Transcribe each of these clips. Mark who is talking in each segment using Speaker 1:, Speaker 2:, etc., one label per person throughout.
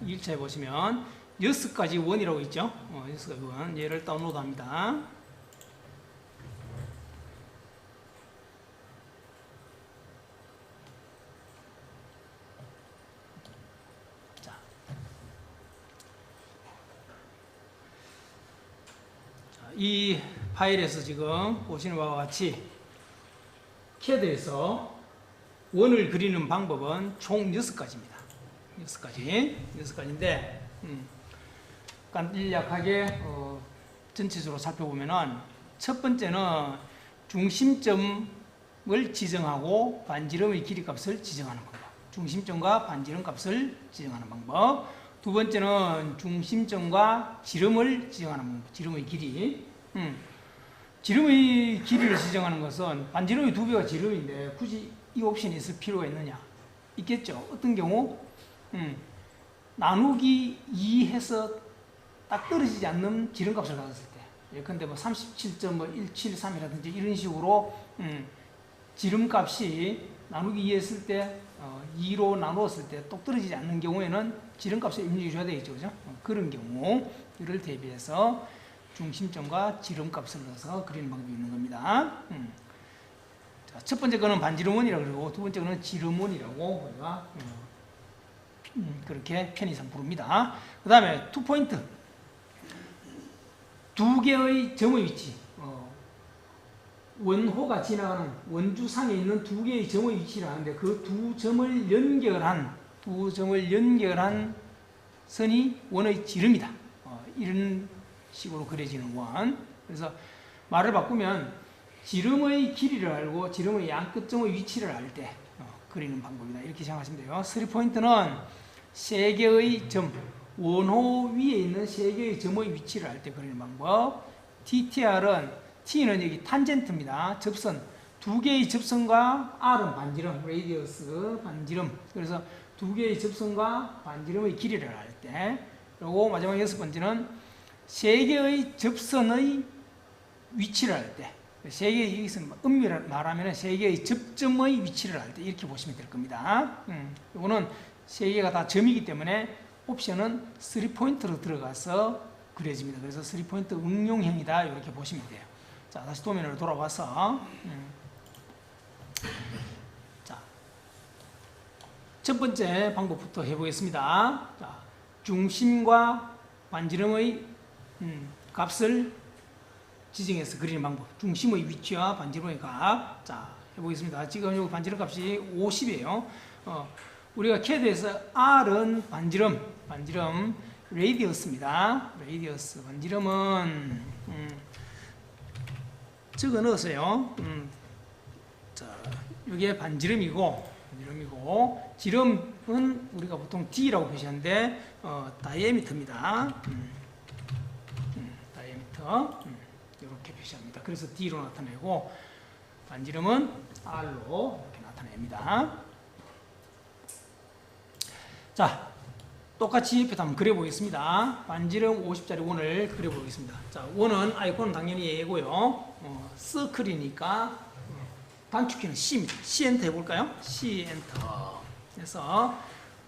Speaker 1: 2일차에 보시면 6가지 원이라고 있죠. 6가지 원. 얘를 다운로드 합니다. 자. 이 파일에서 지금 보시는 바와 같이 CAD에서 원을 그리는 방법은 총 6가지입니다. 6가지인데 간략하게 전체적으로 살펴보면은 첫 번째는 중심점을 지정하고 반지름의 길이 값을 지정하는 방법. 중심점과 반지름 값을 지정하는 방법. 두 번째는 중심점과 지름을 지정하는 방법. 지름의 길이. 지름의 길이를 지정하는 것은 반지름의 2배가 지름인데 굳이 이 옵션이 있을 필요가 있느냐? 있겠죠. 어떤 경우? 나누기 2 해서 딱 떨어지지 않는 지름값을 가졌을 때, 예컨대 뭐 37.173이라든지 이런 식으로 지름값이 나누기 2 했을 때 2로 나누었을 때 똑 떨어지지 않는 경우에는 지름값을 입력해 줘야 되겠죠. 그죠? 그런 경우를 대비해서 중심점과 지름값을 넣어서 그리는 방법이 있는 겁니다. 자, 첫 번째 거는 반지름원이라고 그러고 두 번째 거는 지름원이라고 우리가 그렇게 편의상 부릅니다. 그 다음에 투포인트. 두 개의 점의 위치. 원호가 지나가는 원주상에 있는 두 개의 점의 위치를 하는데 그 두 점을 연결한 선이 원의 지름이다. 이런 식으로 그려지는 원. 그래서 말을 바꾸면 지름의 길이를 알고 지름의 양끝점의 위치를 알 때 그리는 방법이다. 이렇게 생각하시면 돼요. 3포인트는 세 개의 점, 원호 위에 있는 세 개의 점의 위치를 알 때 그리는 방법. TTR은 T는 여기 탄젠트입니다. 접선. 두 개의 접선과 R은 반지름, 레디어스, 반지름. 그래서 두 개의 접선과 반지름의 길이를 알 때. 그리고 마지막 6번째는 세 개의 접선의 위치를 알 때. 세 개의, 여기서 엄밀히 말하면 세 개의 접점의 위치를 알 때 이렇게 보시면 될 겁니다. 이거는 세 개가 다 점이기 때문에 옵션은 3포인트로 들어가서 그려집니다. 그래서 3포인트 응용형이다. 이렇게 보시면 돼요. 자, 다시 도면으로 돌아와서 자, 첫 번째 방법부터 해보겠습니다. 자, 중심과 반지름의 값을 지정해서 그리는 방법. 중심의 위치와 반지름의 값. 자, 해보겠습니다. 지금 여기 반지름 값이 50이에요. 우리가 CAD에서 R은 반지름 레디어스입니다. 레디어스. 반지름은 적어 넣었어요. 자, 이게 반지름이고 지름은 우리가 보통 D라고 표시하는데 다이애미터입니다. 다이애미터. 이렇게 표시합니다. 그래서 D로 나타내고 반지름은 R로 이렇게 나타냅니다. 자, 똑같이 옆에다 한번 그려보겠습니다. 반지름 50짜리 원을 그려보겠습니다. 자, 원은 아이콘은 당연히 A고요. 서클이니까 단축키는 C입니다. C 엔터 해볼까요? C 엔터. 그래서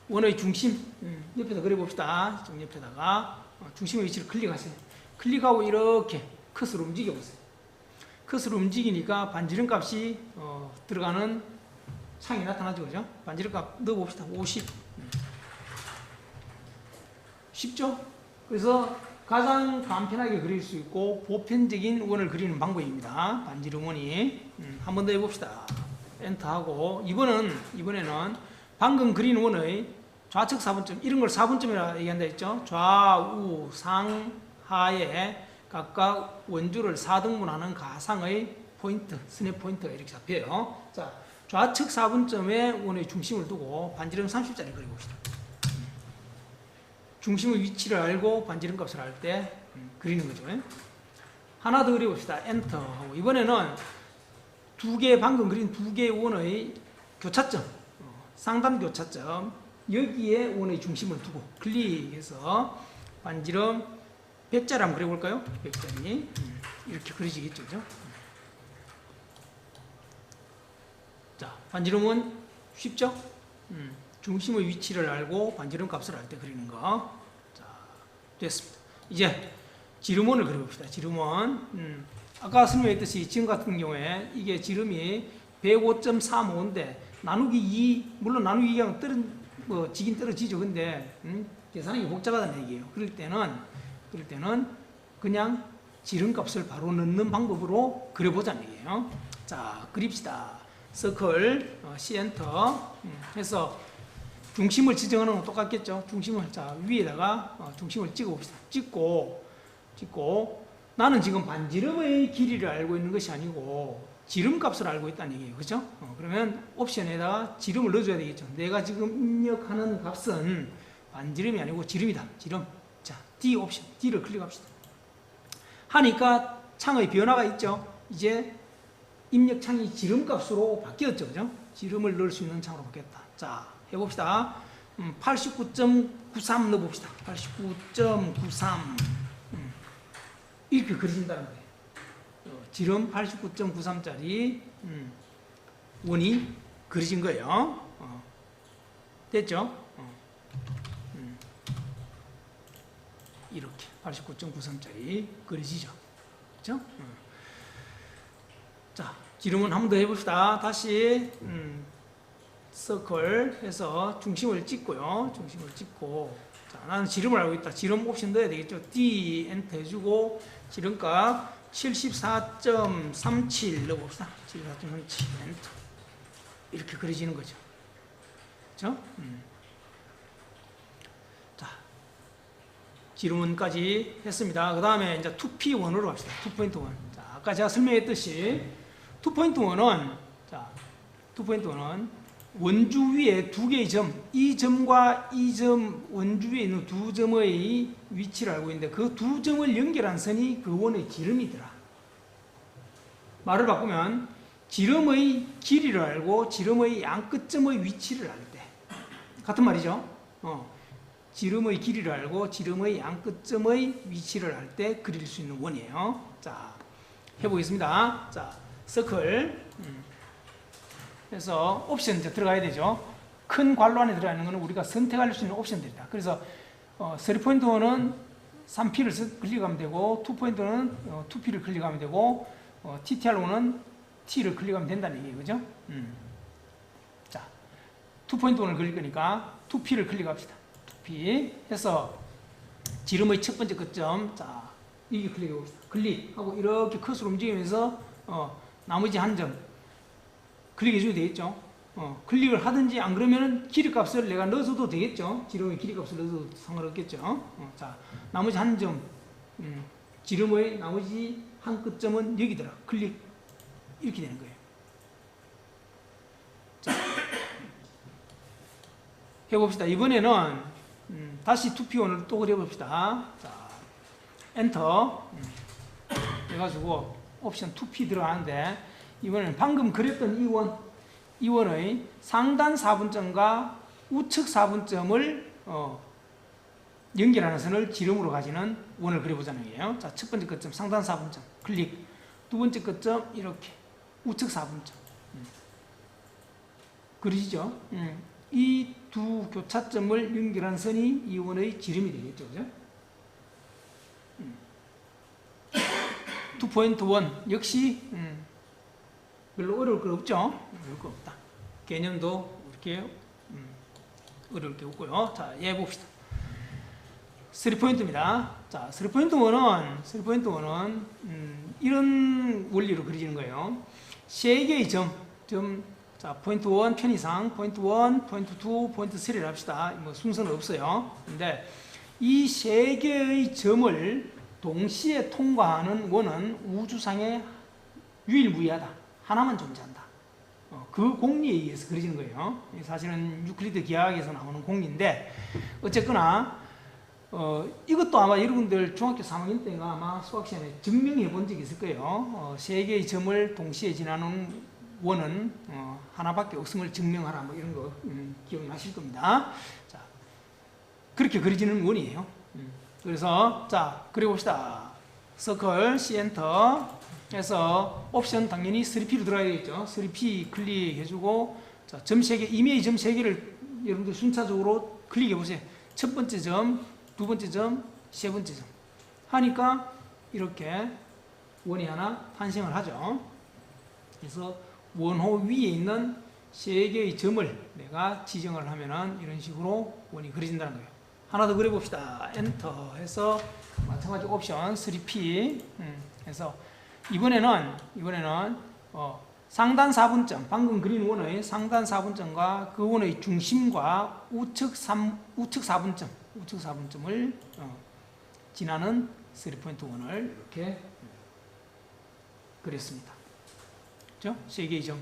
Speaker 1: 원의 중심 옆에다 그려봅시다. 좀 옆에다가 중심의 위치를 클릭하세요. 클릭하고 이렇게 컷으로 움직여보세요. 컷으로 움직이니까 반지름 값이 들어가는 창이 나타나죠. 그죠? 반지름 값 넣어봅시다. 50. 쉽죠? 그래서 가장 간편하게 그릴 수 있고 보편적인 원을 그리는 방법입니다. 반지름 원이. 한 번 더 해봅시다. 엔터하고 이번에는 방금 그린 원의 좌측 4분점 이런 걸 4분점이라고 얘기한다 했죠. 좌우 상하에 각각 원주를 4등분하는 가상의 포인트, 스냅 포인트가 이렇게 잡혀요. 자, 좌측 4분점에 원의 중심을 두고 반지름 30짜리 그려봅시다. 중심의 위치를 알고 반지름 값을 알 때 그리는 거죠. 하나 더 그려봅시다. 엔터 하고 이번에는 방금 그린 두 개의 원의 교차점, 상단 교차점 여기에 원의 중심을 두고 클릭해서 반지름 100짜리 한번 그려볼까요? 100짜리 이렇게 그려지겠죠. 그죠? 자, 반지름은 쉽죠? 중심의 위치를 알고 반지름 값을 알 때 그리는 거. 자, 됐습니다. 이제 지름원을 그려봅시다. 지름원. 아까 설명했듯이 지금 같은 경우에 이게 지름이 105.35인데 나누기 2, 물론 나누기 2하면 지긴 떨어지죠. 근데 계산하기 복잡하다는 얘기예요. 그럴 때는 그냥 지름값을 바로 넣는 방법으로 그려보자는 얘기예요. 자, 그립시다. 서클, C엔터 해서 중심을 지정하는 건 똑같겠죠. 중심을, 자, 위에다가 중심을 찍어봅시다. 찍고 나는 지금 반지름의 길이를 알고 있는 것이 아니고 지름값을 알고 있다는 얘기예요. 그죠? 그러면 옵션에다가 지름을 넣어줘야 되겠죠. 내가 지금 입력하는 값은 반지름이 아니고 지름이다. 지름. 자, D 옵션. D를 클릭합시다. 하니까 창의 변화가 있죠. 이제 입력 창이 지름값으로 바뀌었죠. 그죠? 지름을 넣을 수 있는 창으로 바뀌었다. 자, 해봅시다. 89.93 넣어봅시다. 89.93 이렇게 그려진다는 거예요. 지름 89.93짜리 원이 그려진 거예요. 됐죠? 이렇게 89.93짜리 그려지죠. 그렇죠? 자, 지름은 한 번 더 해봅시다. 다시 서클 해서 중심을 찍고요. 중심을 찍고, 자, 나는 지름을 알고 있다. 지름 옵션 넣어야 되겠죠. D 엔터 해주고 지름값 74.37 넣어봅시다. 74.37 엔터. 이렇게 그려지는 거죠. 그렇죠? 자, 지름원까지 했습니다. 그 다음에 이제 2P1으로 갑시다. 2.1. 자, 아까 제가 설명했듯이 2.1은 자, 2.1은 원주 위에 두 개의 점, 이 점과 이 점, 원주 위에 있는 두 점의 위치를 알고 있는데 그 두 점을 연결한 선이 그 원의 지름이더라. 말을 바꾸면 지름의 길이를 알고 지름의 양 끝점의 위치를 알 때 같은 말이죠. 지름의 길이를 알고 지름의 양 끝점의 위치를 알 때 그릴 수 있는 원이에요. 자, 해보겠습니다. 자, 서클 그래서 옵션 이제 들어가야 되죠. 큰 괄호 안에 들어가는 것은 우리가 선택할 수 있는 옵션들이다. 그래서 3.1은 3P를 클릭하면 되고 2.1은 2P를 클릭하면 되고 TTR1은 T를 클릭하면 된다는 얘기예요. 그죠? 자, 2.1을 클릭 거니까 2P를 클릭합시다. 2P 해서 지름의 첫 번째 끝점, 자, 이게 클릭해봅시다. 클릭하고 이렇게 컷으로 움직이면서 나머지 한 점 클릭해줘도 되겠죠. 클릭을 하든지 안 그러면은 길이값을 내가 넣어줘도 되겠죠. 지름의 길이값을 넣어도 상관없겠죠. 자, 나머지 한 점, 지름의 나머지 한 끝점은 여기더라. 클릭. 이렇게 되는 거예요. 자, 해봅시다. 이번에는 다시 2P1을 또 그려봅시다. 자, 엔터 해가지고 옵션 2P 들어가는데 이번에는 방금 그렸던 이 원의 상단 4분점과 우측 4분점을 연결하는 선을 지름으로 가지는 원을 그려보자는 거예요. 자, 첫 번째 끝점 상단 4분점 클릭, 두 번째 끝점 이렇게 우측 4분점 그려지죠. 이 두 교차점을 연결한 선이 이 원의 지름이 되겠죠. 그죠? 2.1 역시 별로 어려울 거 없죠? 어려울 거 없다. 개념도 이렇게 어려울 게 없고요. 자, 얘 봅시다. 3포인트입니다. 자, 3.1은 이런 원리로 그려지는 거예요. 세 개의 점, 자, 포인트 1 편의상, 포인트 1, 포인트 2, 포인트 3를 합시다. 뭐 순서는 없어요. 근데 이 세 개의 점을 동시에 통과하는 원은 우주상에 유일무이하다. 하나만 존재한다. 그 공리에 의해서 그려지는 거예요. 사실은 유클리드 기하학에서 나오는 공리인데 어쨌거나 이것도 아마 여러분들 중학교 3학년 때가 아마 수학 시간에 증명해 본 적이 있을 거예요. 세 개의 점을 동시에 지나는 원은 하나밖에 없음을 증명하라 뭐 이런 거 기억나실 겁니다. 자, 그렇게 그려지는 원이에요. 그래서 자, 그려봅시다. 서클 C엔터 해서 옵션 당연히 3P로 들어가야 되겠죠. 3P 클릭해주고 자, 점 3개, 이메일 점 3개를 여러분들 순차적으로 클릭해 보세요. 첫 번째 점, 두 번째 점, 세 번째 점 하니까 이렇게 원이 하나 탄생을 하죠. 그래서 원호 위에 있는 세 개의 점을 내가 지정을 하면은 이런 식으로 원이 그려진다는 거예요. 하나 더 그려봅시다. 엔터 해서 마찬가지 옵션 3P 해서 이번에는 상단 4분점, 방금 그린 원의 상단 4분점과 그 원의 중심과 우측 4분점을 지나는 3포인트 원을 이렇게 그렸습니다. 그렇죠? 세 개의 점,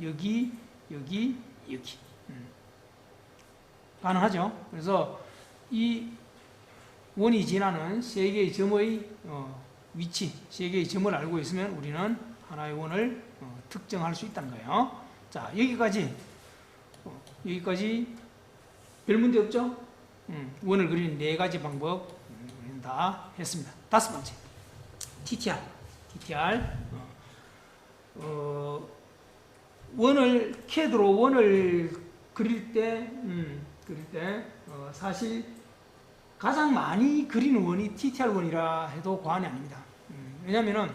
Speaker 1: 여기, 여기, 여기. 가능하죠? 그래서 이 원이 지나는 세 개의 점의 위치, 세 개의 점을 알고 있으면 우리는 하나의 원을 특정할 수 있다는 거예요. 자, 여기까지 별 문제 없죠? 원을 그리는 네 가지 방법 다 했습니다. 다섯 번째, TTR. CAD로 원을 그릴 때 사실 가장 많이 그리는 원이 TTR 원이라 해도 과언이 아닙니다. 왜냐하면은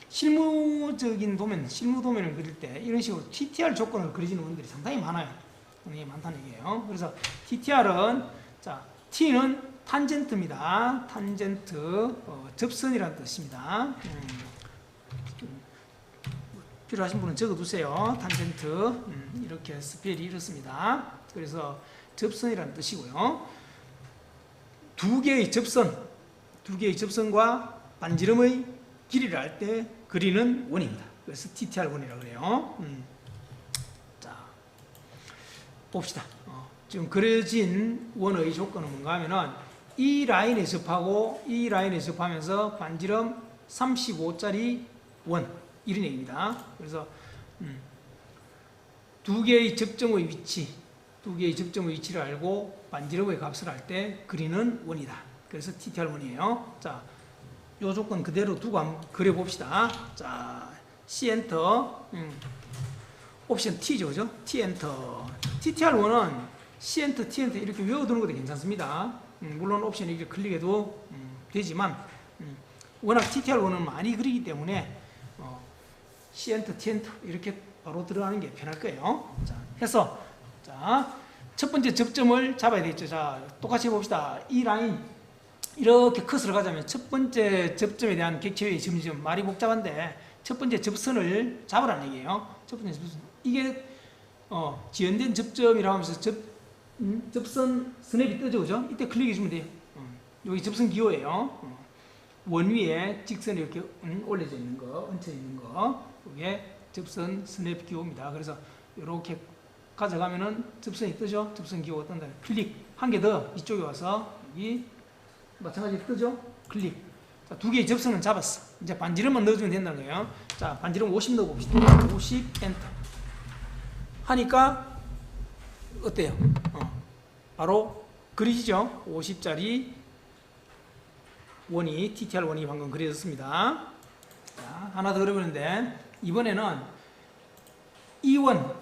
Speaker 1: 실무 도면을 그릴 때 이런 식으로 TTR 조건을 그려지는 원들이 상당히 많아요. 상당히 많다는 얘기예요. 그래서 TTR은 T는 탄젠트입니다. 탄젠트, 접선이라는 뜻입니다. 필요하신 분은 적어두세요. 탄젠트, 이렇게 스펠이 이렇습니다. 그래서 접선이라는 뜻이고요. 두 개의 접선과 반지름의 길이를 알 때 그리는 원입니다. 그래서 TTR 원이라고 그래요. 자, 봅시다. 지금 그려진 원의 조건은 뭔가 하면은 이 라인에 접하고 이 라인에 접하면서 반지름 35짜리 원, 이런 얘기입니다. 그래서 두 개의 접점의 위치를 알고 반지름의 값을 알 때 그리는 원이다. 그래서 TTR 원이에요. 자, 요 조건 그대로 두고 한번 그려봅시다. 자, C 엔터, 옵션 T죠, 그죠? T 엔터. TTR 원은 C 엔터, T 엔터 이렇게 외워두는 것도 괜찮습니다. 물론 옵션 이렇게 클릭해도 되지만 워낙 TTR 원은 많이 그리기 때문에 C 엔터, T 엔터 이렇게 바로 들어가는 게 편할 거예요. 자, 해서 첫 번째 접점을 잡아야 되겠죠. 자, 똑같이 해봅시다. 이 라인 이렇게 커서를 가자면 첫 번째 접점에 대한 객체의 점점 말이 복잡한데 첫 번째 접선을 잡으라는 얘기예요. 첫 번째 접선. 이게 지연된 접점이라고 하면서 접선 스냅이 뜨죠, 그죠? 이때 클릭해 주면 돼요. 여기 접선 기호예요. 원 위에 직선이 이렇게 올려져 있는 거, 얹혀 있는 거, 이게 접선 스냅 기호입니다. 그래서 이렇게 가져가면은 접선이 뜨죠? 접선 기호가 뜬다. 클릭. 한 개 더 이쪽에 와서 여기 마찬가지로 뜨죠? 클릭. 자, 두 개의 접선은 잡았어. 이제 반지름만 넣어주면 된다는 거예요. 자, 반지름 50 넣어봅시다. 50 엔터. 하니까 어때요? 바로 그려지죠? 50짜리 원이, TTR 원이 방금 그려졌습니다. 자, 하나 더 그려보는데, 이번에는 이 원,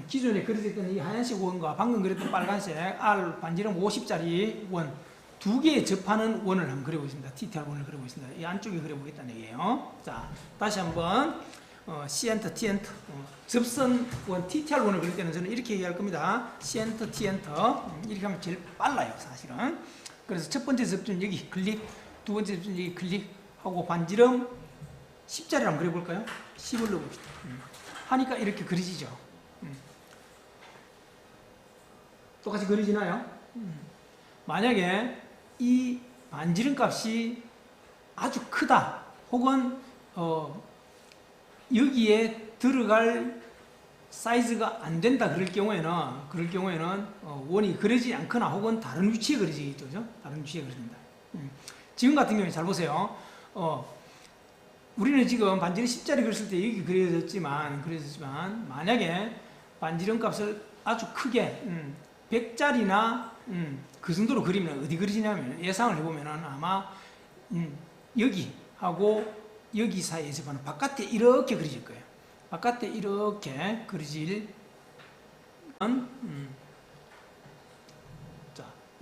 Speaker 1: 기존에 그려졌던 이 하얀색 원과 방금 그렸던 빨간색 R 반지름 50짜리 원, 두 개에 접하는 원을 한번 그려보겠습니다. TTR 원을 그려보겠습니다. 이 안쪽에 그려보겠다는 얘기예요. 자, 다시 한번 C 엔터, T 엔터. 접선 원, TTR 원을 그릴 때는 저는 이렇게 얘기할 겁니다. C 엔터, T 엔터. 이렇게 하면 제일 빨라요, 사실은. 그래서 첫 번째 접점 여기 클릭, 두 번째 접점 여기 클릭하고 반지름 10짜리 한번 그려볼까요? 10을 넣어봅시다. 하니까 이렇게 그려지죠. 똑같이 그려지나요? 만약에 이 반지름 값이 아주 크다, 혹은 여기에 들어갈 사이즈가 안 된다 그럴 경우에는 원이 그려지지 않거나 혹은 다른 위치에 그려지겠죠, 그죠? 다른 위치에 그려진다. 지금 같은 경우에 잘 보세요. 우리는 지금 반지름 10짜리 그렸을 때 여기 그려졌지만 만약에 반지름 값을 아주 크게 100짜리나 그 정도로 그리면 어디 그리지냐면 예상을 해보면 아마 여기하고 여기 사이에서 보는 바깥에 이렇게 그려질 거예요. 바깥에 이렇게 그려질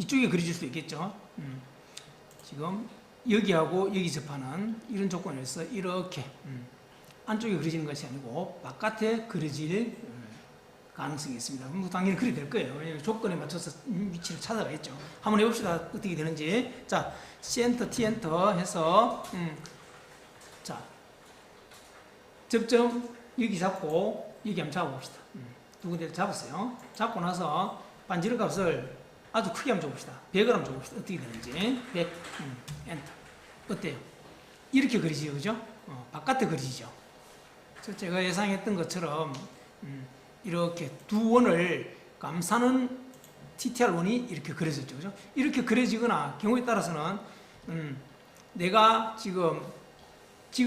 Speaker 1: 이쪽에 그려질 수도 있겠죠. 지금 여기하고 여기 접하는 이런 조건에서 이렇게 안쪽에 그려지는 것이 아니고 바깥에 그려질 가능성이 있습니다. 그럼 당연히 그리 될 거예요. 왜냐하면 조건에 맞춰서 위치를 찾아가겠죠. 한번 해봅시다. 어떻게 되는지. 자, C엔터, T엔터 해서 자, 접점 여기 잡고 여기 한번 잡아봅시다. 두 군데를 잡았어요. 잡고 나서 반지름 값을 아주 크게 한번 줘봅시다. 100을 한번 줘봅시다. 어떻게 되는지. 100, 엔터. 어때요? 이렇게 그리지요, 그죠? 바깥에 그리지죠. 제가 예상했던 것처럼 이렇게 두 원을 감싸는 TTR1이 이렇게 그려졌죠, 그죠? 이렇게 그려지거나 경우에 따라서는 내가 지금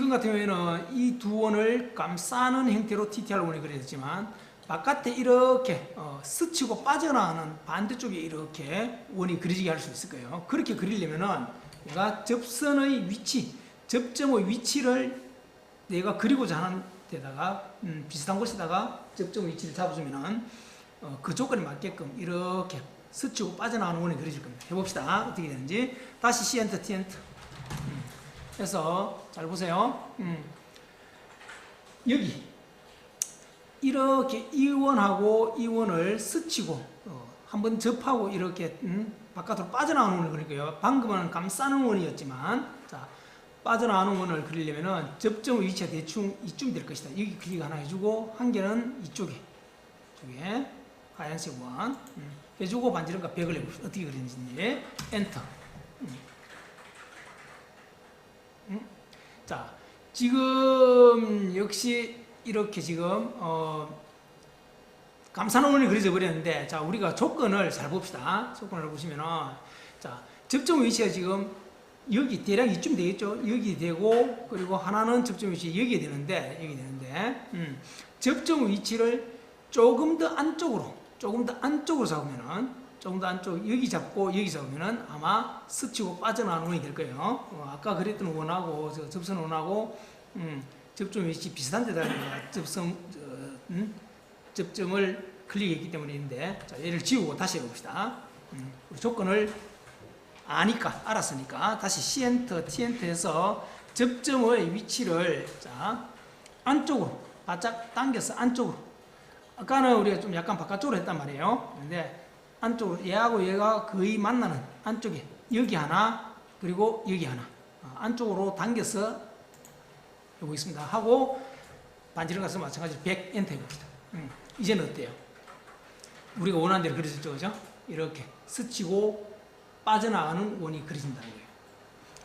Speaker 1: 같은 경우에는 이 두 원을 감싸는 형태로 TTR1이 그려졌지만 바깥에 이렇게 스치고 빠져나가는 반대쪽에 이렇게 원이 그려지게 할 수 있을 거예요. 그렇게 그리려면은 내가 접선의 위치, 접점의 위치를 내가 그리고자 하는 데다가 비슷한 곳에다가 접점 위치를 잡아주면은 그 조건에 맞게끔 이렇게 스치고 빠져나가는 원이 그려질 겁니다. 해봅시다. 어떻게 되는지. 다시 C엔터, T엔터 해서 잘 보세요. 여기 이렇게 이 원하고 이 원을 스치고 한번 접하고 이렇게 바깥으로 빠져나가는 원을 그릴 거예요. 방금은 감싸는 원이었지만 자, 빠져나가는 원을 그리려면은 접점 위치가 대충 이쯤 될 것이다. 여기 클릭 하나 해주고 한 개는 이쪽에 하얀색 원 해주고 반지름과 100을 해봅시다. 어떻게 그리는지. 엔터. 자, 지금 역시 이렇게 지금 감싸는 원이 그려져 버렸는데, 자, 우리가 조건을 잘 봅시다. 조건을 보시면은 자, 접점 위치가 지금 여기 대략 이쯤 되겠죠. 여기 되고 그리고 하나는 접점 위치 여기 되는데 접점 위치를 조금 더 안쪽으로 잡으면은 조금 더 안쪽 여기 잡고 여기 잡으면은 아마 스치고 빠져나가는 원이 될 거예요. 아까 그랬던 원하고 접선 원하고 접점 위치 비슷한 데다가 접점을 클릭했기 때문인데, 자, 얘를 지우고 다시 해봅시다. 조건을 알았으니까 다시 C엔터, T엔터 해서 접점의 위치를 자, 안쪽으로 바짝 당겨서 안쪽으로. 아까는 우리가 좀 약간 바깥쪽으로 했단 말이에요. 근데 안쪽으로 얘하고 얘가 거의 만나는 안쪽에 여기 하나 그리고 여기 하나 안쪽으로 당겨서 해보겠습니다. 하고 반지름 값은 마찬가지로 100 엔터 해봅시다. 이제는 어때요? 우리가 원하는 대로 그려졌죠, 그죠? 이렇게 스치고 빠져나가는 원이 그려진다는 거예요.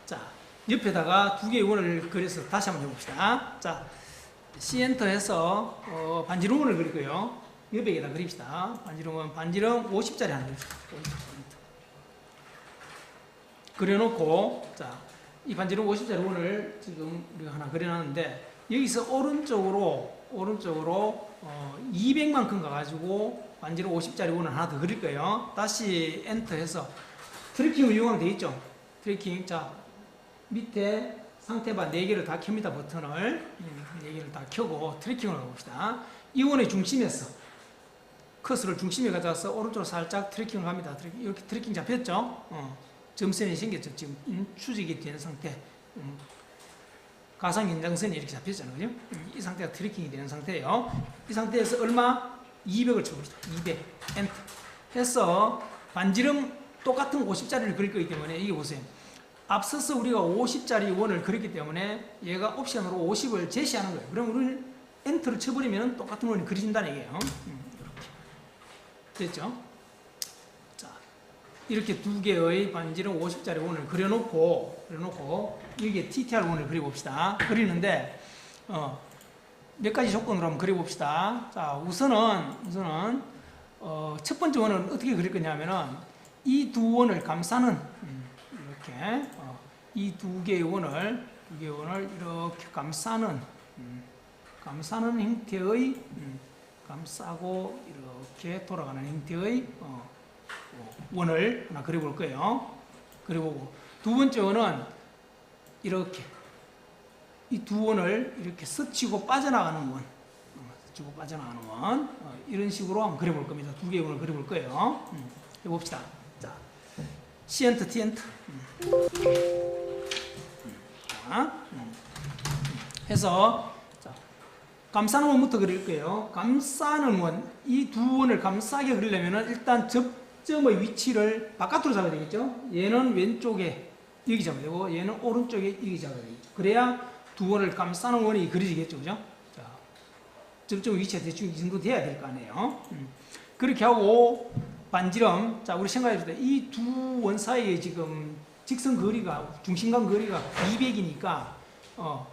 Speaker 1: 자, 옆에다가 두 개의 원을 그려서 다시 한번 해봅시다. 자, C엔터 해서 반지름원을 그릴 거예요. 옆에다 그립시다. 반지름 50짜리 하나 그립시다. 50. 그려놓고, 자, 이 반지름 50짜리 원을 지금 우리가 하나 그려놨는데, 여기서 오른쪽으로 200만큼 가가지고 반지름 50짜리 원을 하나 더 그릴 거예요. 다시 엔터 해서 트래킹을 이용하면 되겠죠. 트래킹. 자, 밑에 상태바 4개를 다 켭니다. 버튼을 4개를 다 켜고 트래킹을 해봅시다. 이 원의 중심에서 커서를 중심에 가져와서 오른쪽으로 살짝 트래킹을 합니다. 이렇게 트래킹 잡혔죠. 점선이 생겼죠. 지금 추적이 된 상태. 가상 연장선이 이렇게 잡혔잖아요. 그죠? 이 상태가 트래킹이 되는 상태예요. 이 상태에서 얼마? 200을 쳐봅시다. 200 엔터 해서 반지름 똑같은 50짜리를 그릴 거기 때문에 이게 보세요. 앞서서 우리가 50짜리 원을 그렸기 때문에 얘가 옵션으로 50을 제시하는 거예요. 그럼 우리는 엔터를 쳐버리면 똑같은 원이 그려진다는 얘기예요. 이렇게 됐죠? 자, 이렇게 두 개의 반지름 50짜리 원을 그려놓고 여기에 TTR 원을 그려봅시다. 그리는데 몇 가지 조건으로 한번 그려봅시다. 자, 우선은 첫 번째 원은 어떻게 그릴 거냐면은 이 두 원을 감싸는 이렇게 이 두 개의 원을 이렇게 감싸는 형태의 감싸고 이렇게 돌아가는 형태의 원을 하나 그려볼 거예요. 그리고 두 번째 원은 이렇게 이 두 원을 이렇게 스치고 빠져나가는 원, 이런 식으로 한번 그려볼 겁니다. 두 개의 원을 그려볼 거예요. 해봅시다. 자, C 엔터, T 엔터. 해서 자, 감싸는 원부터 그릴 거예요. 감싸는 원, 이 두 원을 감싸게 그리려면 일단 접점의 위치를 바깥으로 잡아야 되겠죠. 얘는 왼쪽에 여기 잡아야 되고 얘는 오른쪽에 여기 잡아야 되겠죠. 그래야 두 원을 감싸는 원이 그려지겠죠. 그죠? 자, 접점 위치가 대충 이 정도 돼야 될 거 아니에요. 그렇게 하고 반지름, 자 우리 생각해 볼 때 이 두 원 사이에 지금 직선 거리가, 중심간 거리가 200이니까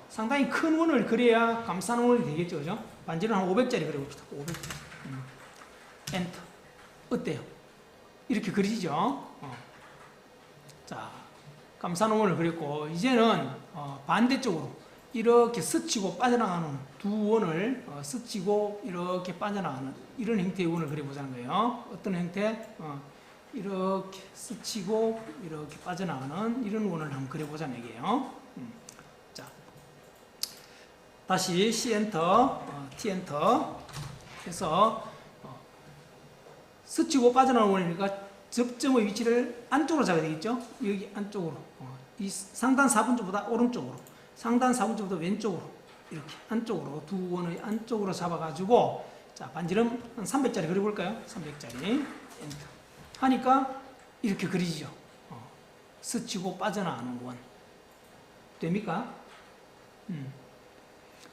Speaker 1: 상당히 큰 원을 그려야 감싸는 원이 되겠죠. 그죠? 반지름 한 500짜리 그려봅시다. 500짜리. 엔터. 어때요? 이렇게 그리죠? 자, 감싸는 원을 그렸고, 이제는 반대쪽으로 이렇게 스치고 빠져나가는 두 원을 스치고 이렇게 빠져나가는 이런 형태의 원을 그려보자는 거예요. 어떤 형태? 이렇게 스치고 이렇게 빠져나가는 이런 원을 한번 그려보자는 얘기예요. 자, 다시 C 엔터, T 엔터 해서 스치고 빠져나가는 원이니까 접점의 위치를 안쪽으로 잡아야 되겠죠? 여기 안쪽으로. 이 상단 4분점보다 오른쪽으로, 상단 4분점보다 왼쪽으로, 이렇게 안쪽으로, 두 원의 안쪽으로 잡아가지고, 자, 반지름 한 300짜리 그려볼까요? 300짜리. 엔터. 하니까 이렇게 그리죠. 스치고 빠져나가는 원. 됩니까?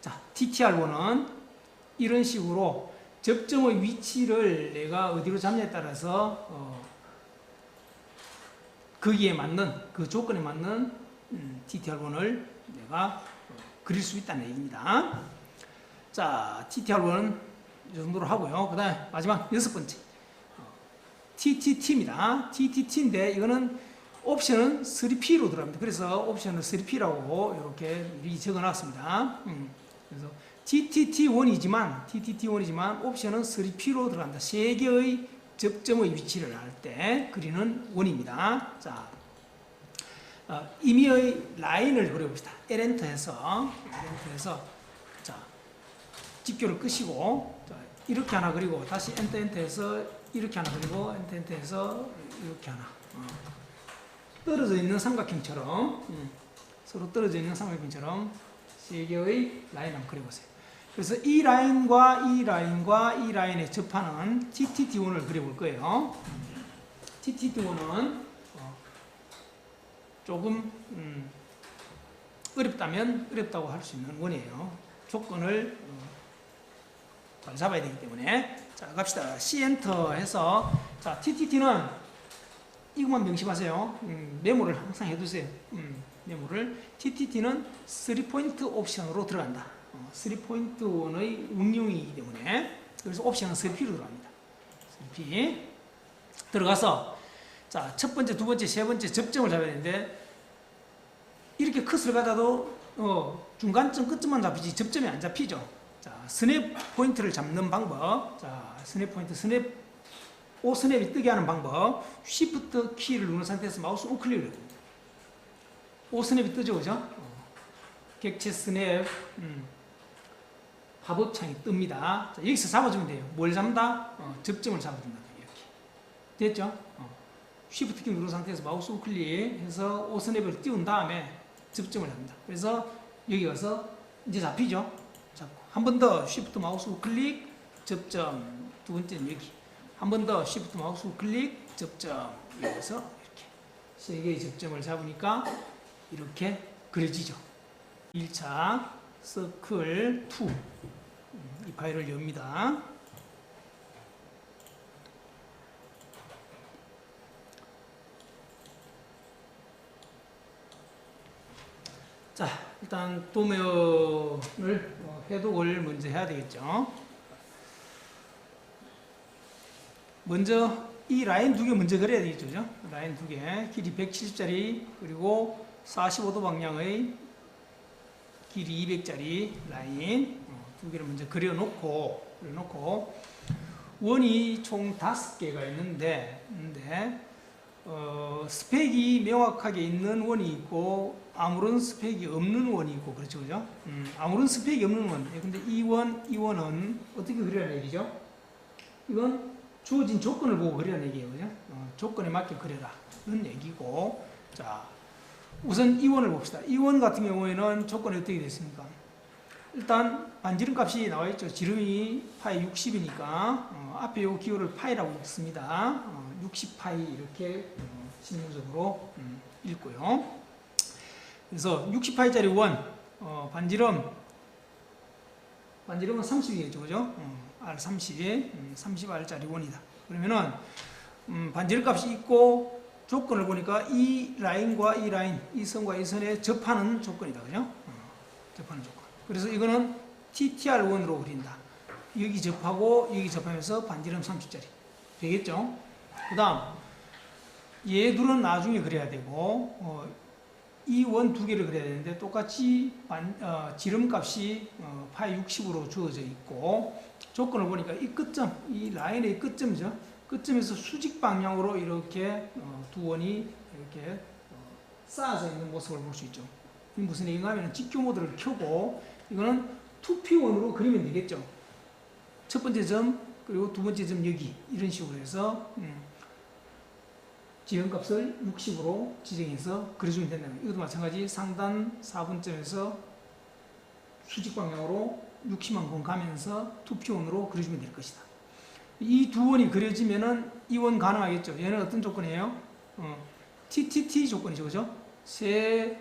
Speaker 1: 자, TTR1은 이런 식으로 접점의 위치를 내가 어디로 잡냐에 따라서 거기에 맞는, 그 조건에 맞는 TTR1을 내가 그릴 수 있다는 얘기입니다. 자, TTR1은 이 정도로 하고요. 그 다음에 마지막 6번째. TTT입니다. TTT인데 이거는 옵션은 3P로 들어갑니다. 그래서 옵션을 3P라고 이렇게 미리 적어 놨습니다. 그래서 TTT1이지만 옵션은 3P로 들어간다. 세 개의 접점의 위치를 할 때 그리는 원입니다. 자, 임의의 라인을 그려봅시다. L엔터해서 자, 집교를 끄시고 자, 이렇게 하나 그리고 다시 엔터해서 이렇게 하나 그리고 엔터해서 이렇게 하나 떨어져 있는 삼각형처럼 서로 떨어져 있는 삼각형처럼 세 개의 라인 한번 그려보세요. 그래서 이 라인과 이 라인에 접하는 TTT1을 그려볼 거예요. TTT1은 조금 어렵다면 어렵다고 할 수 있는 원이에요. 조건을 잘 잡아야 되기 때문에. 자, 갑시다. C 엔터 해서 자, TTT는 이것만 명심하세요. 메모를 항상 해두세요. 메모를. TTT는 3포인트 옵션으로 들어간다. 3포인트의 응용이기 때문에. 그래서 옵션은 3P로 들어갑니다. 3P. 들어가서 자, 첫 번째, 두 번째, 세 번째 접점을 잡아야 되는데 이렇게 컷을 가다도 중간점, 끝점만 잡히지 접점이 안 잡히죠. 자, 스냅 포인트를 잡는 방법. 자, 스냅 포인트, O 스냅이 뜨게 하는 방법. Shift 키를 누른 상태에서 마우스 우클릭을 해야 됩니다. O 스냅이 뜨죠, 그죠? 객체 스냅, 팝업 창이 뜹니다. 자, 여기서 잡아주면 돼요. 뭘 잡는다? 접점을 잡아준다. 이렇게. 됐죠? Shift 키 누른 상태에서 마우스 우클릭해서 O 스냅을 띄운 다음에 접점을 합니다. 그래서 여기 와서 이제 잡히죠? 잡고. 한 번 더 Shift 마우스 우클릭, 접점. 두 번째는 여기. 한 번 더 Shift 마우스 우클릭, 접점. 여기서 이렇게. 세 개의 접점을 잡으니까 이렇게 그려지죠. 1차 서클 2. 이 파일을 엽니다. 자, 일단 도면을 해독을 먼저 해야 되겠죠. 먼저 이 라인 두 개 먼저 그려야 되겠죠. 그죠? 라인 두 개, 길이 170짜리 그리고 45도 방향의 길이 200짜리 라인 두 개를 먼저 그려놓고 원이 총 5개가 있는데 스펙이 명확하게 있는 원이 있고 아무런 스펙이 없는 원이 있고 그렇죠, 그죠? 아무런 스펙이 없는 원. 근데 이 원은 어떻게 그려야 되죠? 이건 주어진 조건을 보고 그리라는 얘기예요. 그죠? 조건에 맞게 그려라. 그런 얘기고. 자, 우선 이원을 봅시다. 이원 같은 경우에는 조건이 어떻게 됐습니까? 일단 반지름 값이 나와 있죠. 지름이 파이 60이니까 앞에 요 기호를 파이라고 읽습니다. 60파이 이렇게 실무적으로 읽고요. 그래서 60파이짜리 원 반지름은 30이겠죠, 그죠? R30, 30R짜리 원이다. 그러면은 반지름 값이 있고 조건을 보니까 이 라인과 이 라인, 이 선과 이 선에 접하는 조건이다, 그죠? 접하는 조건. 그래서 이거는 TTR1으로 그린다. 여기 접하고 여기 접하면서 반지름 30짜리 되겠죠? 그 다음 얘 둘은 나중에 그려야 되고 이 원 두 개를 그려야 되는데 똑같이 지름값이 파이 60으로 주어져 있고 조건을 보니까 이 끝점, 이 라인의 끝점이죠. 끝점에서 수직 방향으로 이렇게 두 원이 이렇게 쌓아져 있는 모습을 볼 수 있죠. 이 무슨 얘기인가 하면 직교 모드를 켜고 이거는 2P1으로 그리면 되겠죠. 첫 번째 점 그리고 두 번째 점 여기 이런 식으로 해서 지름값을 60으로 지정해서 그려주면 된다는 거예요. 이것도 마찬가지 상단 4분점에서 수직 방향으로 60만 번 가면서 2P1으로 그려주면 될 것이다. 이 두 원이 그려지면은 이 원 가능하겠죠. 얘는 어떤 조건이에요? TTT 조건이죠. 그죠? 세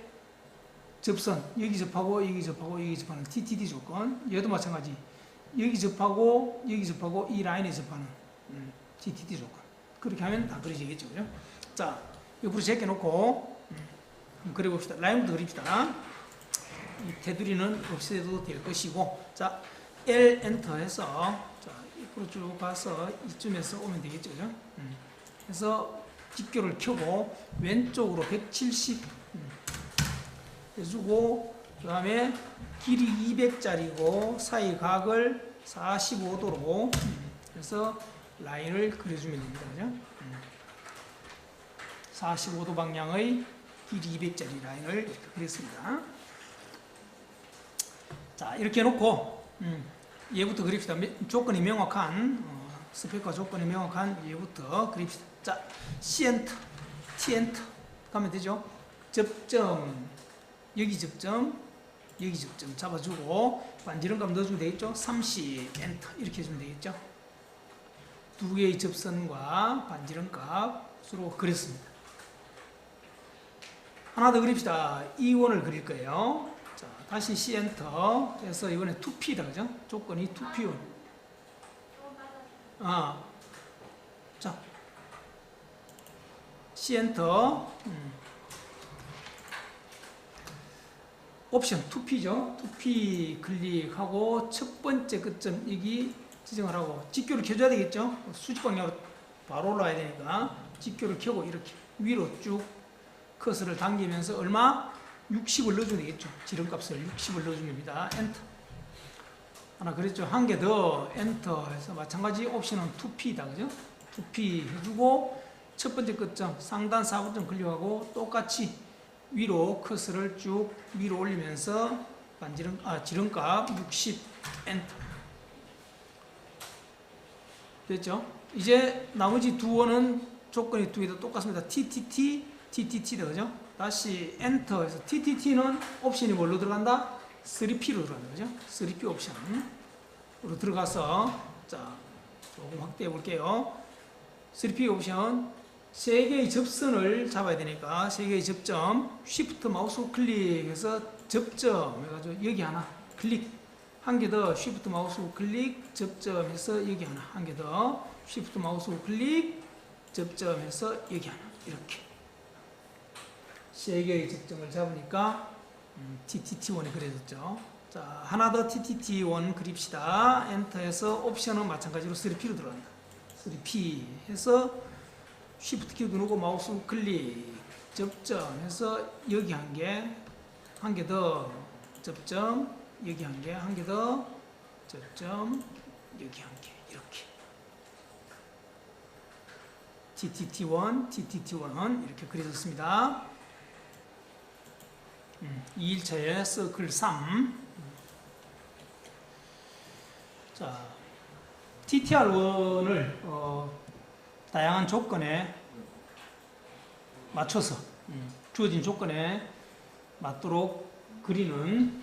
Speaker 1: 접선, 여기 접하고 여기 접하고 여기 접하는 TTT 조건. 얘도 마찬가지. 여기 접하고 여기 접하고 이 라인에 접하는 TTT 조건. 그렇게 하면 다 그려지겠죠. 그죠? 자, 옆으로 제껴놓고 그려봅시다. 라인부터 그립시다. 이 테두리는 없애도 될 것이고, 자, L 엔터 해서 자, 옆으로 쭉 가서 이쯤에서 오면 되겠죠. 그죠? 그래서 직교를 켜고 왼쪽으로 170 해주고 그 다음에 길이 200짜리고 사이 각을 45도로 해서 라인을 그려주면 됩니다. 그죠? 45도 방향의 길이 200짜리 라인을 이렇게 그렸습니다. 자, 이렇게 해놓고 얘부터 그립시다. 조건이 명확한 스펙과 조건이 명확한 얘부터 그립시다. 자, C 엔터, T 엔터 가면 되죠. 접점, 여기 접점, 여기 접점 잡아주고 반지름값 넣어주면 되겠죠. 30 엔터 이렇게 해주면 되겠죠. 두 개의 접선과 반지름값으로 그렸습니다. 하나 더 그립시다. E1을 그릴 거예요. 자, 다시 C 엔터 해서 이번에 2P다, 그죠? 조건이 2P1. 자, C 엔터. 옵션 2P죠. 2P 클릭하고 첫 번째 끝점 여기 지정을 하고 직교를 켜줘야 되겠죠. 수직 방향으로 바로 올라와야 되니까 직교를 켜고 이렇게 위로 쭉 커서를 당기면서 얼마? 60을 넣어주면 되겠죠. 지름값을 60을 넣어주면 됩니다. 엔터. 하나 그랬죠. 한 개 더 엔터 해서 마찬가지 옵션은 2P다. 그죠? 2P 해주고 첫 번째 끝점 상단 4분점 클릭하고 똑같이 위로 커서를 쭉 위로 올리면서 지름값 60 엔터. 됐죠? 이제 나머지 두 원은 조건이 두 개 다 똑같습니다. TTT, TTT다. 그죠? 다시 엔터 해서 TTT는 옵션이 뭘로 들어간다? 3P로 들어간다. 그죠? 3P 옵션으로 들어가서 자, 조금 확대해 볼게요. 3P 옵션 세 개의 접선을 잡아야 되니까 세 개의 접점 쉬프트 마우스 클릭해서 접점 해가지고 여기 하나 클릭 한 개 더 쉬프트 마우스 클릭 접점해서 여기 하나 한 개 더 쉬프트 마우스 클릭 접점해서 여기 하나 이렇게 세 개의 접점을 잡으니까 TTT1이 그려졌죠. 자, 하나 더 TTT1 그립시다. 엔터해서 옵션은 마찬가지로 3P로 들어간다. 3P 해서 쉬프트 키 누르고 마우스 클릭 접점해서 여기 한 개 더 접점 여기 한 개 더 접점 여기 한 개 이렇게 TTT1 TTT1 이렇게 그려졌습니다. 2일차에 서클 3. 자, TTR1을 다양한 조건에 맞춰서 주어진 조건에 맞도록 그리는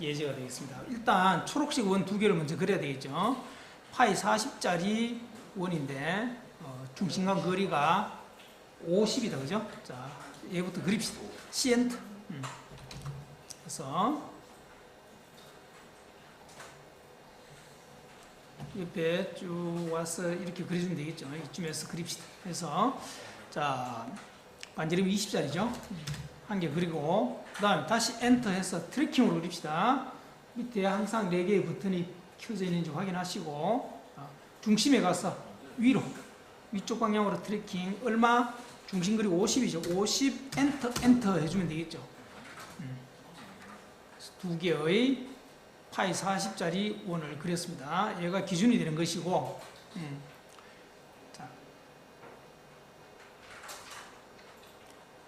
Speaker 1: 예제가 되겠습니다. 일단 초록색 원 두 개를 먼저 그려야 되겠죠. 파이 40짜리 원인데 중심간 거리가 50이다, 그죠? 자, 얘부터 그립시다. 시엔트. 그래서 옆에 쭉 와서 이렇게 그려주면 되겠죠. 이쯤에서 그립시다. 그래서 자, 반지름 20짜리죠. 한 개 그리고 그 다음에 다시 엔터 해서 트래킹으로 그립시다. 밑에 항상 4개의 버튼이 켜져 있는지 확인하시고 중심에 가서 위로 위쪽 방향으로 트래킹 얼마? 중심 그리고 50이죠. 50 엔터 해주면 되겠죠. 두 개의 파이 40짜리 원을 그렸습니다. 얘가 기준이 되는 것이고 자,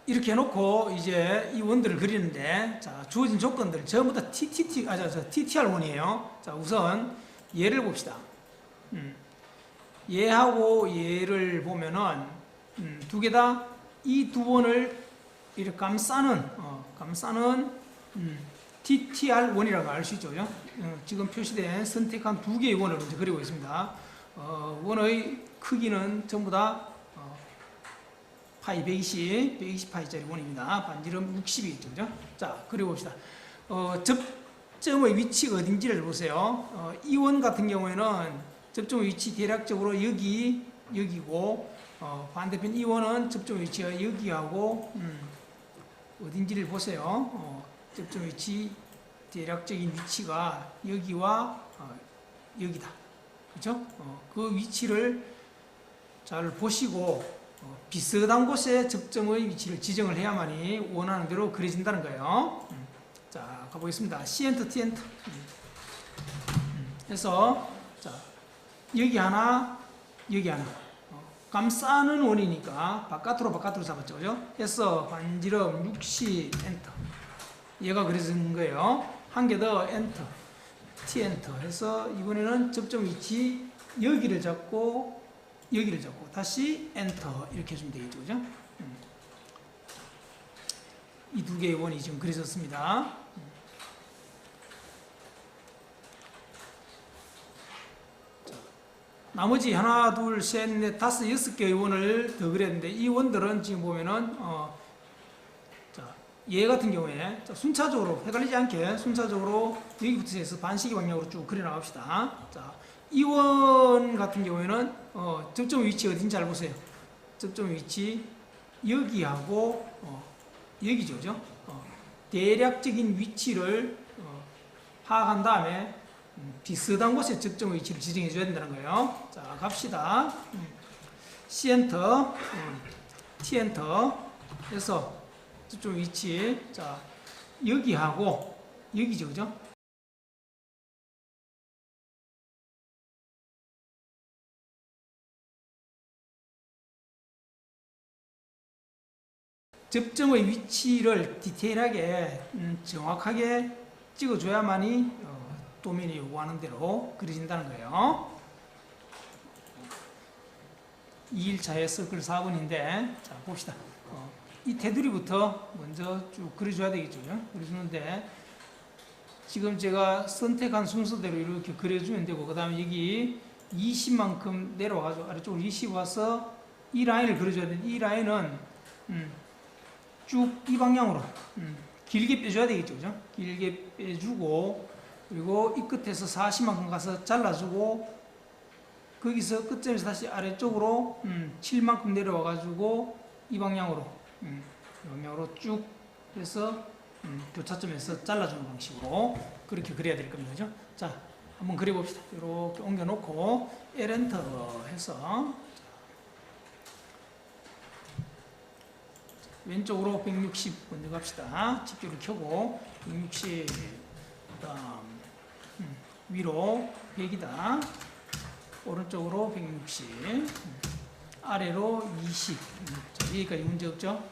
Speaker 1: 이렇게 해놓고 이제 이 원들을 그리는데 자, 주어진 조건들 전부 다 TTR 원이에요. 자, 우선 얘를 봅시다. 얘하고 얘를 보면은 두 개 다 이 두 원을 이렇게 감싸는 TTR1이라고 알 수 있죠. 지금 표시된 선택한 두 개의 원을 먼저 그리고 있습니다. 원의 크기는 전부 다 파이 120 파이짜리 원입니다. 반지름 60이겠죠. 자, 그려봅시다. 접점의 위치가 어딘지를 보세요. 이 원 같은 경우에는 접점 위치 대략적으로 여기고 반대편 이 원은 접점 위치가 여기하고 어딘지를 보세요. 접점 위치 대략적인 위치가 여기와 여기다. 그렇죠? 그 위치를 잘 보시고 비슷한 곳에 접점의 위치를 지정을 해야만이 원하는 대로 그려진다는 거예요. 자, 가보겠습니다. C엔터, T엔터. 해서 자, 여기 하나, 여기 하나. 감싸는 원이니까 바깥으로 잡았죠. 그죠? 해서 반지름 60 엔터. 얘가 그려진 거예요. 한 개 더 엔터. T 엔터 해서 이번에는 접점 위치 여기를 잡고 다시 엔터 이렇게 해주면 되겠죠. 그죠? 이 두 개의 원이 지금 그려졌습니다. 나머지 하나, 둘, 셋, 넷, 다섯, 여섯 개의 원을 더 그렸는데 이 원들은 지금 보면은 자, 얘 같은 경우에 자, 순차적으로 헷갈리지 않게 순차적으로 여기부터 해서 반시계 방향으로 쭉 그려 나갑시다. 자, 이 원 같은 경우에는 접점 위치 어딘지 잘 보세요. 접점 위치 여기하고 여기죠, 그죠? 대략적인 위치를 파악한 다음에 비슷한 곳에 접점 위치를 지정해 줘야 된다는 거예요. 자, 갑시다. C엔터, T엔터 해서 접점 위치 자, 여기하고 여기죠, 그죠? 접점의 위치를 디테일하게 정확하게 찍어줘야만이 도면이 요구하는 대로 그려진다는 거예요. 2일차의 서클 4번인데 자, 봅시다. 이 테두리부터 먼저 쭉 그려줘야 되겠죠. 그려주는데 지금 제가 선택한 순서대로 이렇게 그려주면 되고 그 다음에 여기 20만큼 내려와가지고 아래쪽으로 20 와서 이 라인을 그려줘야 되는데 이 라인은 쭉 이 방향으로 길게 빼줘야 되겠죠. 그죠? 길게 빼주고 그리고 이 끝에서 40만큼 가서 잘라주고 거기서 끝점에서 다시 아래쪽으로 7만큼 내려와가지고 이 방향으로 쭉 해서 교차점에서 잘라주는 방식으로 그렇게 그려야 될 겁니다. 그죠? 자, 한번 그려봅시다. 이렇게 옮겨놓고 L엔터 해서 왼쪽으로 160 먼저 갑시다. 집게를 켜고 160 그다음 위로 100이다. 오른쪽으로 160 아래로 20 자, 여기까지 문제 없죠?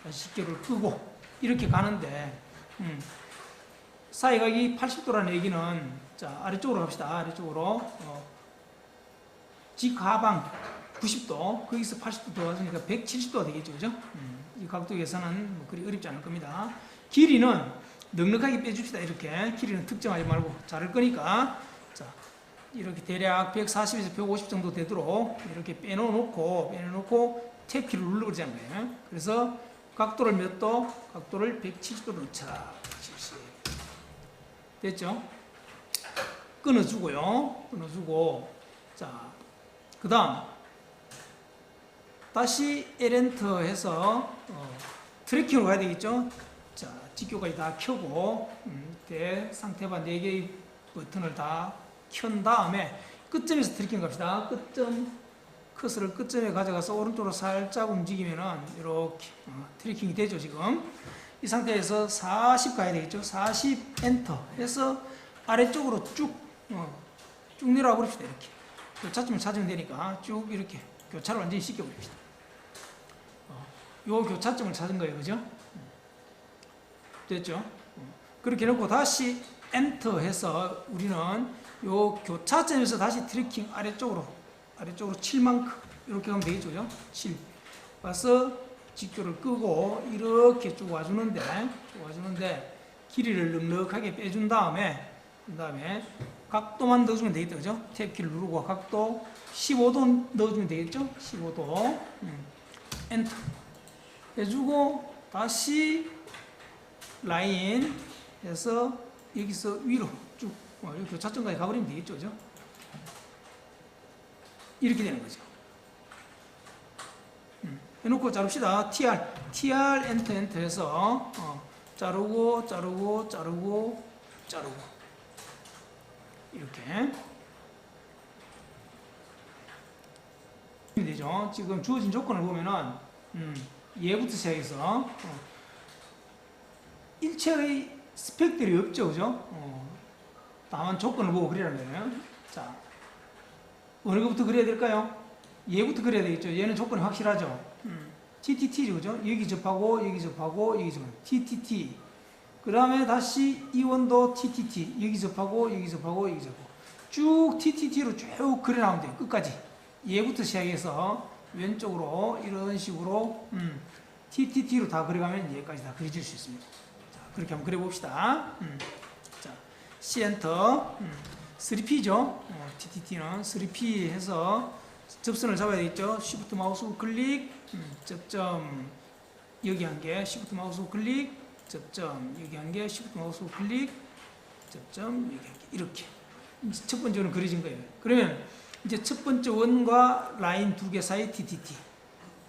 Speaker 1: 다시 집게를 끄고 이렇게 가는데 사이각이 80도라는 얘기는 자, 아래쪽으로 갑시다. 아래쪽으로 직하방 90도, 거기서 80도 더 왔으니까 170도가 되겠죠, 그죠? 이 각도 계산은 뭐 그리 어렵지 않을 겁니다. 길이는 넉넉하게 빼줍시다. 이렇게 길이는 특정하지 말고 자를 거니까 자 이렇게 대략 140에서 150 정도 되도록 이렇게 빼놓고 탭 키를 누르자는 그래서 각도를 몇 도? 각도를 170도 넣자. 70. 됐죠? 끊어주고요. 끊어주고 자 그 다음 다시 L엔터 해서 트래킹으로 가야 되겠죠? 자, 직교까지 다 켜고 상태바 4개의 버튼을 다 켠 다음에 끝점에서 트래킹 갑시다. 끝점 커서를 끝점에 가져가서 오른쪽으로 살짝 움직이면은 이렇게 트래킹이 되죠. 지금 이 상태에서 40 가야 되겠죠. 40 엔터 해서 아래쪽으로 쭉 내려와 버립시다. 이렇게 교차점을 찾으면 되니까 쭉 이렇게 교차를 완전히 시켜버립시다. 요 교차점을 찾은 거예요. 그죠? 됐죠? 그렇게 해놓고 다시 엔터 해서 우리는 요 교차점에서 다시 트래킹 아래쪽으로 7만큼 이렇게 가면 되겠죠. 그죠? 7 와서 직교를 끄고 이렇게 쭉 와주는데 길이를 넉넉하게 빼준 다음에 각도만 넣어주면 되겠죠. 그죠? 탭키를 누르고 각도 15도 넣어주면 되겠죠. 15도 엔터 해주고 다시 라인 해서 여기서 위로 쭉 여기 교차점까지 가버리면 되겠죠. 그죠? 이렇게 되는 거죠. 해놓고 자릅시다. TR 엔터 해서 자르고 이렇게 되죠. 지금 주어진 조건을 보면은 얘부터 시작해서 일체의 스펙들이 없죠. 그죠? 다만 조건을 보고 그리라는 거예요. 자, 어느 것부터 그려야 될까요? 얘부터 그려야 되겠죠. 얘는 조건이 확실하죠. TTT죠. 그죠? 여기 접하고 TTT. 그 다음에 다시 이 원도 TTT. 여기 접하고 쭉 TTT로 쭉 그려나오면 돼요. 끝까지. 얘부터 시작해서 왼쪽으로 이런 식으로 TTT로 다 그려가면 얘까지 다 그려질 수 있습니다. 자, 그렇게 한번 그려봅시다. 자, C 엔터 3P죠. TTT는 3P 해서 접선을 잡아야 되겠죠. Shift 마우스 클릭, 접점 여기 한 개, Shift 마우스 클릭, 접점 여기 한 개, Shift 마우스 클릭, 접점 여기 한 개. 이렇게 첫 번째는 그려진 거예요. 그러면 이제 첫 번째 원과 라인 2개 사이 TTT,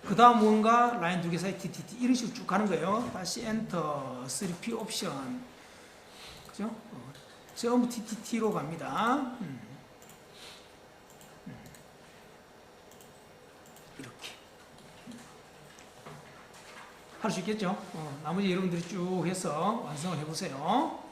Speaker 1: 그 다음 원과 라인 2개 사이 TTT 이런 식으로 쭉 가는 거예요. 다시 엔터 3P 옵션, 그죠? 전부 TTT로 갑니다. 이렇게 할 수 있겠죠? 나머지 여러분들이 쭉 해서 완성을 해보세요.